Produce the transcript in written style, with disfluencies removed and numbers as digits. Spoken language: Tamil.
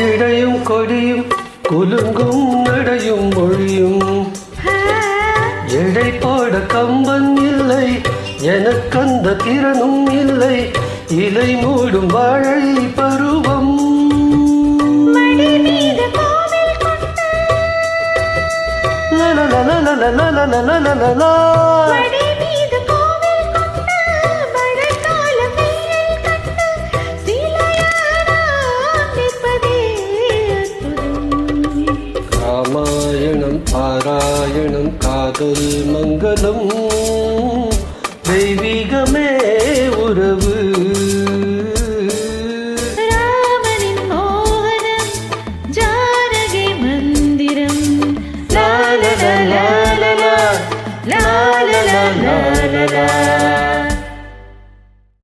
இடையும் கொடியும் குலுங்கும் நடையும் மொழியும் எடை போட கம்பன் இல்லை எனக்கந்த திறனும் இல்லை இலை மூடும் வாழை பருவம் ராமாயணம் பாராயணம் காதல் மங்களம் தெய்வீகமே உறவு